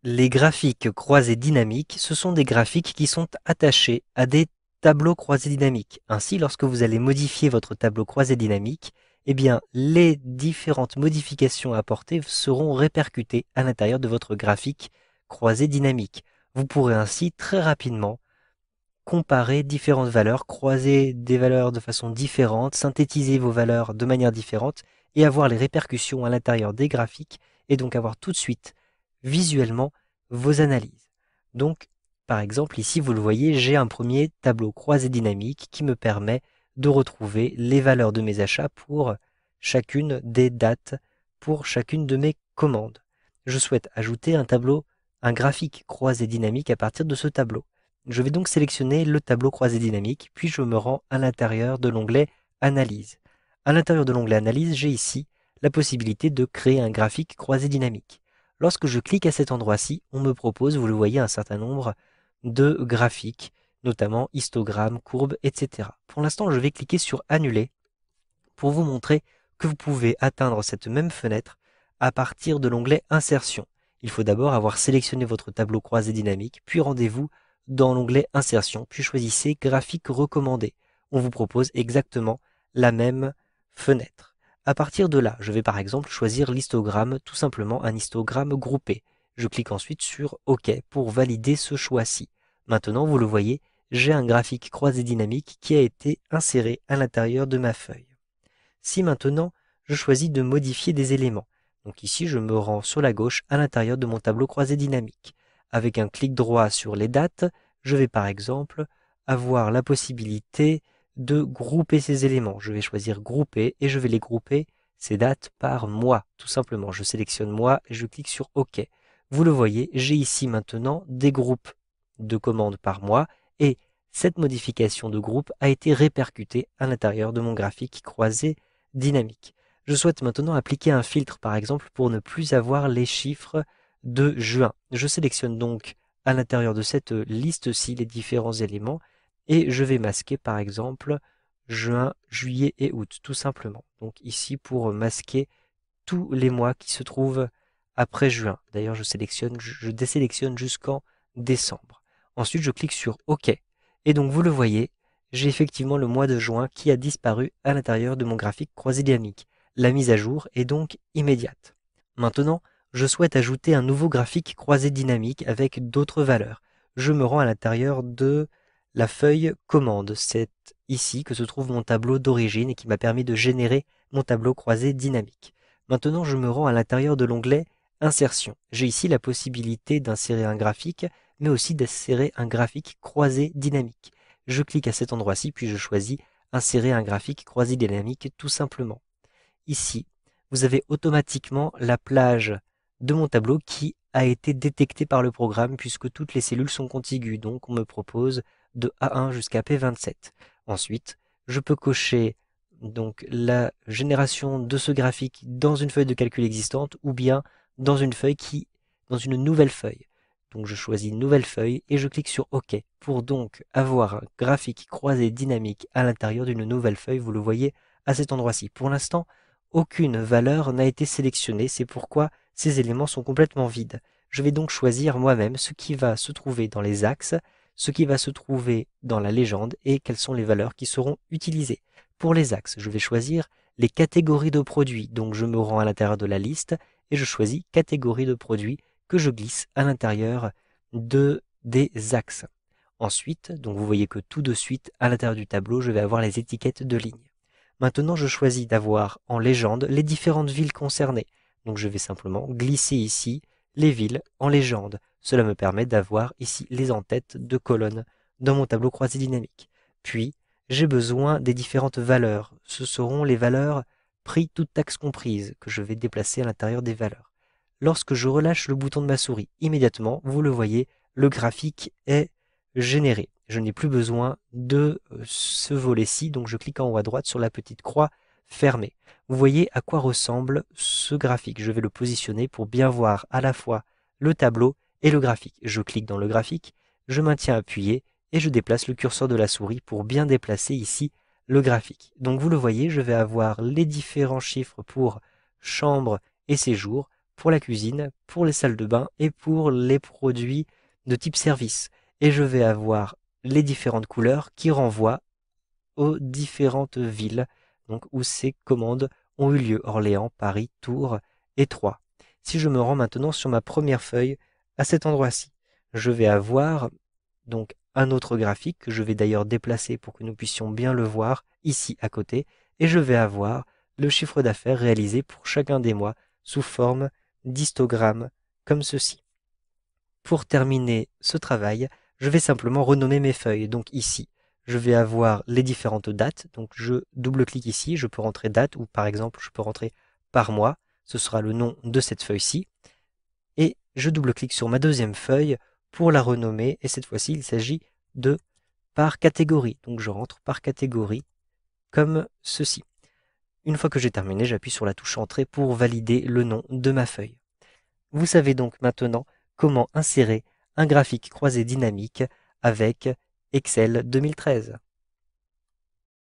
Les graphiques croisés dynamiques, ce sont des graphiques qui sont attachés à des tableaux croisés dynamiques. Ainsi, lorsque vous allez modifier votre tableau croisé dynamique, eh bien, les différentes modifications apportées seront répercutées à l'intérieur de votre graphique croisé dynamique. Vous pourrez ainsi très rapidement comparer différentes valeurs, croiser des valeurs de façon différente, synthétiser vos valeurs de manière différente et avoir les répercussions à l'intérieur des graphiques et donc avoir tout de suite visuellement vos analyses. Donc, par exemple, ici, vous le voyez, j'ai un premier tableau croisé dynamique qui me permet de retrouver les valeurs de mes achats pour chacune des dates, pour chacune de mes commandes. Je souhaite ajouter un graphique croisé dynamique à partir de ce tableau. Je vais donc sélectionner le tableau croisé dynamique, puis je me rends à l'intérieur de l'onglet Analyse. À l'intérieur de l'onglet Analyse, j'ai ici la possibilité de créer un graphique croisé dynamique. Lorsque je clique à cet endroit-ci, on me propose, vous le voyez, un certain nombre de graphiques, notamment histogrammes, courbes, etc. Pour l'instant, je vais cliquer sur Annuler pour vous montrer que vous pouvez atteindre cette même fenêtre à partir de l'onglet Insertion. Il faut d'abord avoir sélectionné votre tableau croisé dynamique, puis rendez-vous dans l'onglet Insertion, puis choisissez Graphique recommandé. On vous propose exactement la même fenêtre. À partir de là, je vais par exemple choisir l'histogramme, tout simplement un histogramme groupé. Je clique ensuite sur OK pour valider ce choix-ci. Maintenant, vous le voyez, j'ai un graphique croisé dynamique qui a été inséré à l'intérieur de ma feuille. Si maintenant, je choisis de modifier des éléments, donc ici je me rends sur la gauche à l'intérieur de mon tableau croisé dynamique. Avec un clic droit sur les dates, je vais par exemple avoir la possibilité de grouper ces éléments. Je vais choisir grouper et je vais les grouper ces dates par mois. Tout simplement, je sélectionne mois et je clique sur OK. Vous le voyez, j'ai ici maintenant des groupes de commandes par mois et cette modification de groupe a été répercutée à l'intérieur de mon graphique croisé dynamique. Je souhaite maintenant appliquer un filtre par exemple pour ne plus avoir les chiffres de juin. Je sélectionne donc à l'intérieur de cette liste-ci les différents éléments et je vais masquer par exemple juin, juillet et août tout simplement. Donc ici pour masquer tous les mois qui se trouvent après juin. D'ailleurs je désélectionne jusqu'en décembre. Ensuite je clique sur OK et donc vous le voyez, j'ai effectivement le mois de juin qui a disparu à l'intérieur de mon graphique croisé dynamique. La mise à jour est donc immédiate. Maintenant, je souhaite ajouter un nouveau graphique croisé dynamique avec d'autres valeurs. Je me rends à l'intérieur de la feuille commande. C'est ici que se trouve mon tableau d'origine et qui m'a permis de générer mon tableau croisé dynamique. Maintenant, je me rends à l'intérieur de l'onglet Insertion. J'ai ici la possibilité d'insérer un graphique, mais aussi d'insérer un graphique croisé dynamique. Je clique à cet endroit-ci, puis je choisis Insérer un graphique croisé dynamique tout simplement. Ici, vous avez automatiquement la plage de mon tableau qui a été détectée par le programme puisque toutes les cellules sont contiguës. Donc on me propose de A1 jusqu'à P27. Ensuite, je peux cocher donc la génération de ce graphique dans une feuille de calcul existante ou bien dans dans une nouvelle feuille. Donc je choisis nouvelle feuille et je clique sur OK pour donc avoir un graphique croisé dynamique à l'intérieur d'une nouvelle feuille. Vous le voyez à cet endroit-ci. Pour l'instant, aucune valeur n'a été sélectionnée, c'est pourquoi ces éléments sont complètement vides. Je vais donc choisir moi-même ce qui va se trouver dans les axes, ce qui va se trouver dans la légende et quelles sont les valeurs qui seront utilisées. Pour les axes, je vais choisir les catégories de produits, donc je me rends à l'intérieur de la liste et je choisis catégorie de produits que je glisse à l'intérieur des axes. Ensuite, donc vous voyez que tout de suite, à l'intérieur du tableau, je vais avoir les étiquettes de lignes. Maintenant, je choisis d'avoir en légende les différentes villes concernées. Donc je vais simplement glisser ici les villes en légende. Cela me permet d'avoir ici les en-têtes de colonnes dans mon tableau croisé dynamique. Puis, j'ai besoin des différentes valeurs. Ce seront les valeurs prix toutes taxes comprises que je vais déplacer à l'intérieur des valeurs. Lorsque je relâche le bouton de ma souris, immédiatement, vous le voyez, le graphique est généré. Je n'ai plus besoin de ce volet-ci, donc je clique en haut à droite sur la petite croix fermée. Vous voyez à quoi ressemble ce graphique. Je vais le positionner pour bien voir à la fois le tableau et le graphique. Je clique dans le graphique, je maintiens appuyé et je déplace le curseur de la souris pour bien déplacer ici le graphique. Donc vous le voyez, je vais avoir les différents chiffres pour chambre et séjour, pour la cuisine, pour les salles de bain et pour les produits de type service. Et je vais avoir les différentes couleurs qui renvoient aux différentes villes donc où ces commandes ont eu lieu: Orléans, Paris, Tours et Troyes. Si je me rends maintenant sur ma première feuille à cet endroit-ci, je vais avoir donc un autre graphique que je vais d'ailleurs déplacer pour que nous puissions bien le voir ici à côté, et je vais avoir le chiffre d'affaires réalisé pour chacun des mois sous forme d'histogramme comme ceci. Pour terminer ce travail, je vais simplement renommer mes feuilles. Donc ici, je vais avoir les différentes dates. Donc je double-clique ici, je peux rentrer date ou par exemple, je peux rentrer par mois. Ce sera le nom de cette feuille-ci. Et je double-clique sur ma deuxième feuille pour la renommer. Et cette fois-ci, il s'agit de par catégorie. Donc je rentre par catégorie comme ceci. Une fois que j'ai terminé, j'appuie sur la touche Entrée pour valider le nom de ma feuille. Vous savez donc maintenant comment insérer un graphique croisé dynamique avec Excel 2013.